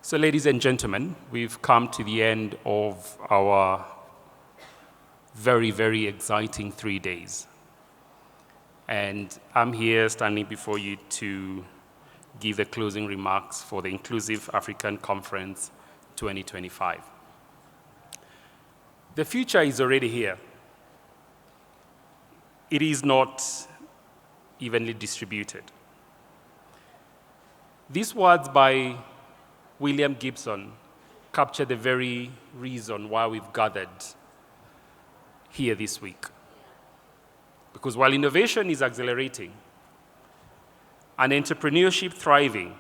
So ladies and gentlemen, we've come to the end of our very, very exciting 3 days. And I'm here standing before you to give the closing remarks for the Inclusive African Conference 2025. The future is already here. It is not evenly distributed. These words by William Gibson capture the very reason why we've gathered here this week. Because while innovation is accelerating and entrepreneurship thriving,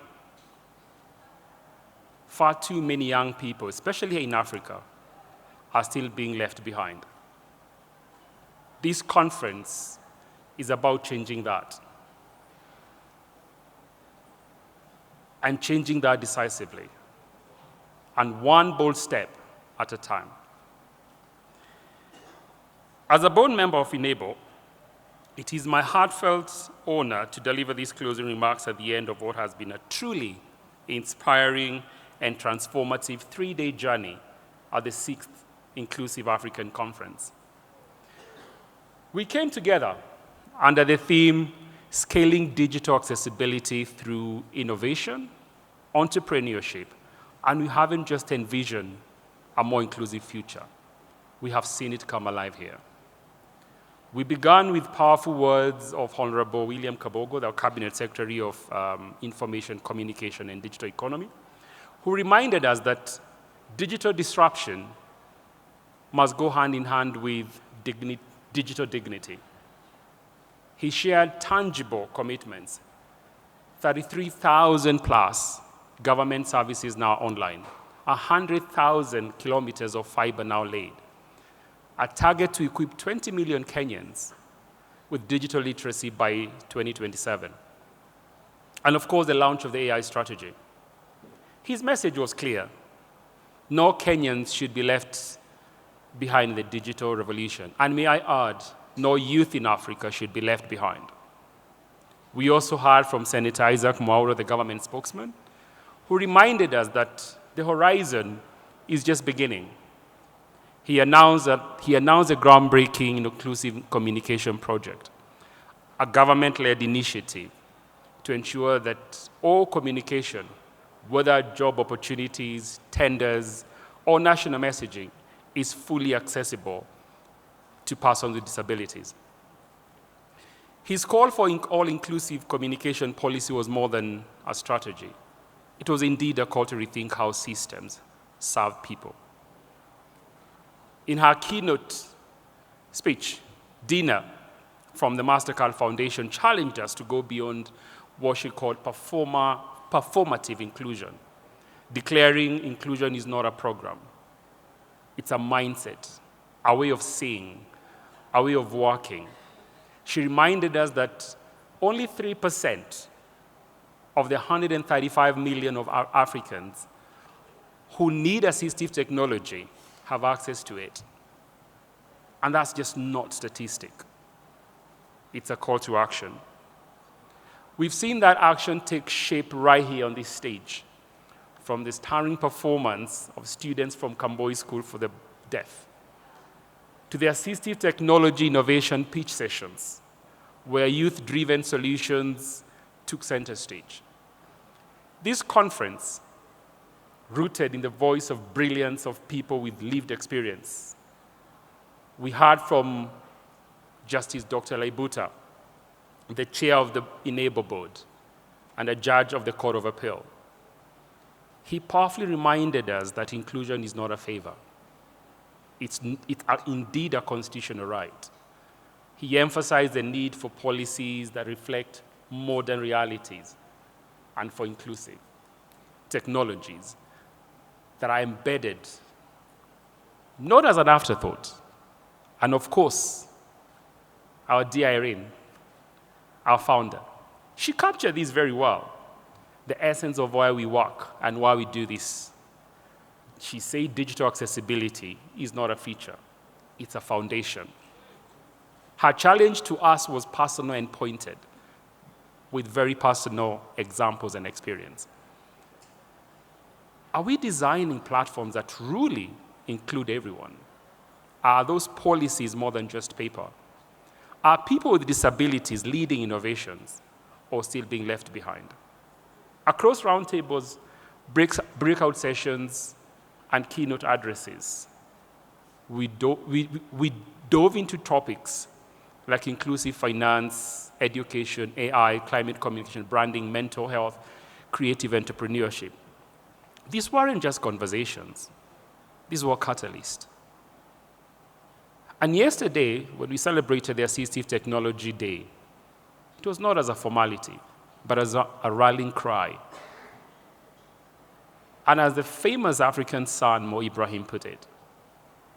far too many young people, especially in Africa, are still being left behind. This conference is about changing that, and changing that decisively, and one bold step at a time. As a board member of inABLE, it is my heartfelt honor to deliver these closing remarks at the end of what has been a truly inspiring and transformative 3-day journey at the 6th Inclusive African Conference. We came together under the theme, Scaling Digital Accessibility Through Innovation, Entrepreneurship, and we haven't just envisioned a more inclusive future. We have seen it come alive here. We began with powerful words of Honorable William Kabogo, the Cabinet Secretary of Information, Communication, and Digital Economy, who reminded us that digital disruption must go hand in hand with digital dignity. He shared tangible commitments, 33,000 plus government services now online, 100,000 kilometers of fiber now laid, a target to equip 20 million Kenyans with digital literacy by 2027, and of course the launch of the AI strategy. His message was clear: no Kenyans should be left behind the digital revolution, and may I add, no youth in Africa should be left behind. We also heard from Senator Isaac Mwaura, the government spokesman, who reminded us that the horizon is just beginning. He announced a groundbreaking inclusive communication project, a government-led initiative to ensure that all communication, whether job opportunities, tenders, or national messaging, is fully accessible to persons with disabilities. His call for all-inclusive communication policy was more than a strategy. It was indeed a call to rethink how systems serve people. In her keynote speech, Dina from the MasterCard Foundation challenged us to go beyond what she called performative inclusion, declaring inclusion is not a program. It's a mindset, a way of seeing, a way of working. She reminded us that only 3% of the 135 million of Africans who need assistive technology have access to it. And that's just not statistic. It's a call to action. We've seen that action take shape right here on this stage, from the stirring performance of students from Kabogo School for the Deaf, to the assistive technology innovation pitch sessions, where youth-driven solutions took center stage. This conference, rooted in the voice of brilliance of people with lived experience. We heard from Justice Dr. Laibuta, the chair of the inABLE board, and a judge of the Court of Appeal. He powerfully reminded us that inclusion is not a favor. It's indeed a constitutional right. He emphasized the need for policies that reflect modern realities and for inclusive technologies that are embedded, not as an afterthought. And of course, our dear Irene, our founder, she captured this very well, the essence of why we work and why we do this. She said digital accessibility is not a feature, it's a foundation. Her challenge to us was personal and pointed, with very personal examples and experience. Are we designing platforms that truly include everyone? Are those policies more than just paper? Are people with disabilities leading innovations or still being left behind? Across roundtables, breakout sessions, and keynote addresses, we dove into topics like inclusive finance, education, AI, climate communication, branding, mental health, creative entrepreneurship. These weren't just conversations. These were catalysts. And yesterday, when we celebrated the Assistive Technology Day, it was not as a formality, but as a rallying cry. And as the famous African son, Mo Ibrahim, put it,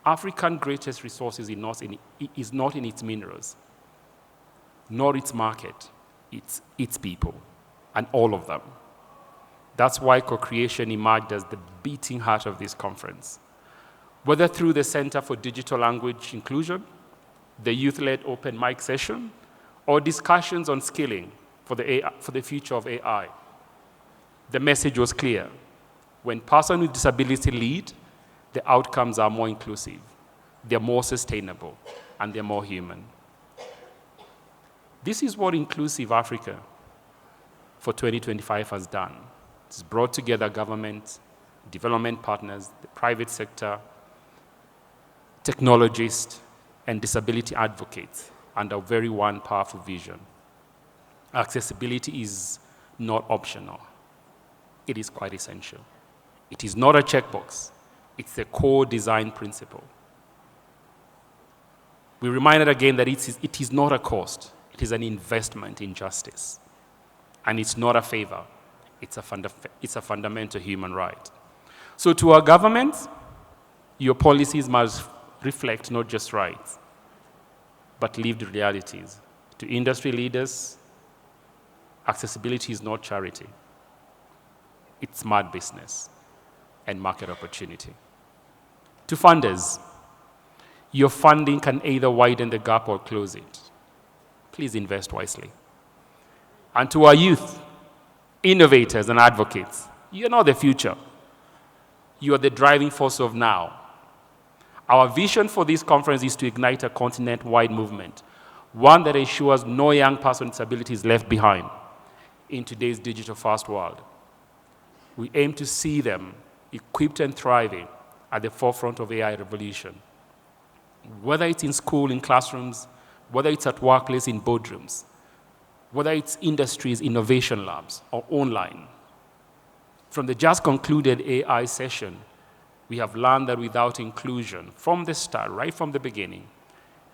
Africa's greatest resource is not in its minerals, nor its market, it's its people, and all of them. That's why co-creation emerged as the beating heart of this conference. Whether through the Center for Digital Language Inclusion, the youth-led open mic session, or discussions on skilling for the future of AI, the message was clear. When persons with disability lead, the outcomes are more inclusive, they're more sustainable, and they're more human. This is what Inclusive Africa for 2025 has done. It's brought together government, development partners, the private sector, technologists, and disability advocates under very one powerful vision. Accessibility is not optional. It is quite essential. It is not a checkbox. It's a core design principle. We reminded again that it is not a cost. It is an investment in justice. And it's not a favor. It's a fundamental human right. So to our governments, your policies must reflect not just rights, but lived realities. To industry leaders, accessibility is not charity. It's smart business and market opportunity. To funders, your funding can either widen the gap or close it. Please invest wisely. And to our youth, innovators and advocates, you're not the future. You are the driving force of now. Our vision for this conference is to ignite a continent-wide movement, one that ensures no young person with disability is left behind in today's digital-first world. We aim to see them equipped and thriving at the forefront of AI revolution. Whether it's in school, in classrooms, whether it's at workplace, in boardrooms, whether it's industries, innovation labs, or online. From the just concluded AI session, we have learned that without inclusion, from the start, right from the beginning,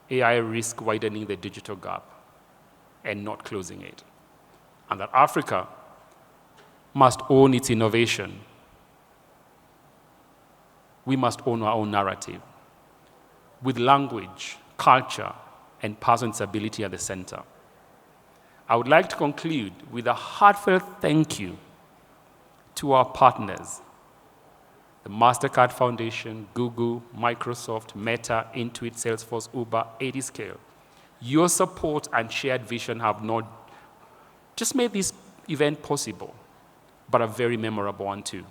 AI risks widening the digital gap and not closing it. And that Africa must own its innovation. We must own our own narrative, with language, culture, and person with disability at the center. I would like to conclude with a heartfelt thank you to our partners, the MasterCard Foundation, Google, Microsoft, Meta, Intuit, Salesforce, Uber, 80Scale. Your support and shared vision have not just made this event possible, but a very memorable one too.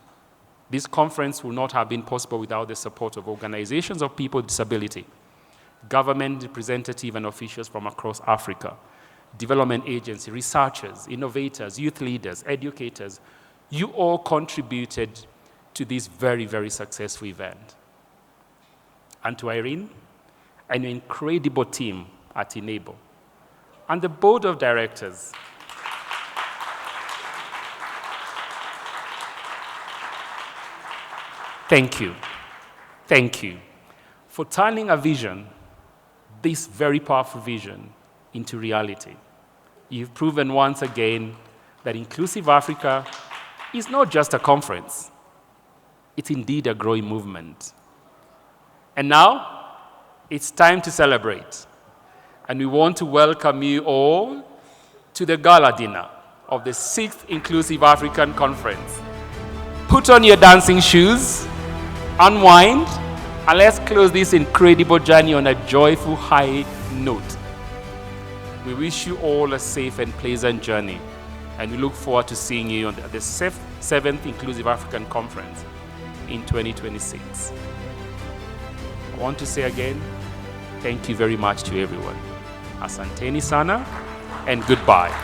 This conference would not have been possible without the support of organizations of people with disability, government representatives and officials from across Africa, development agencies, researchers, innovators, youth leaders, educators. You all contributed to this very, very successful event. And to Irene, and an incredible team at inABLE, and the board of directors. Thank you for turning a vision, this very powerful vision, into reality. You've proven once again that Inclusive Africa is not just a conference. It's indeed a growing movement. And now, it's time to celebrate. And we want to welcome you all to the gala dinner of the 6th Inclusive African Conference. Put on your dancing shoes, unwind, and let's close this incredible journey on a joyful high note. We wish you all a safe and pleasant journey, and we look forward to seeing you on the 7th Inclusive African Conference in 2026. I want to say again, thank you very much to everyone. Asanteni sana and goodbye.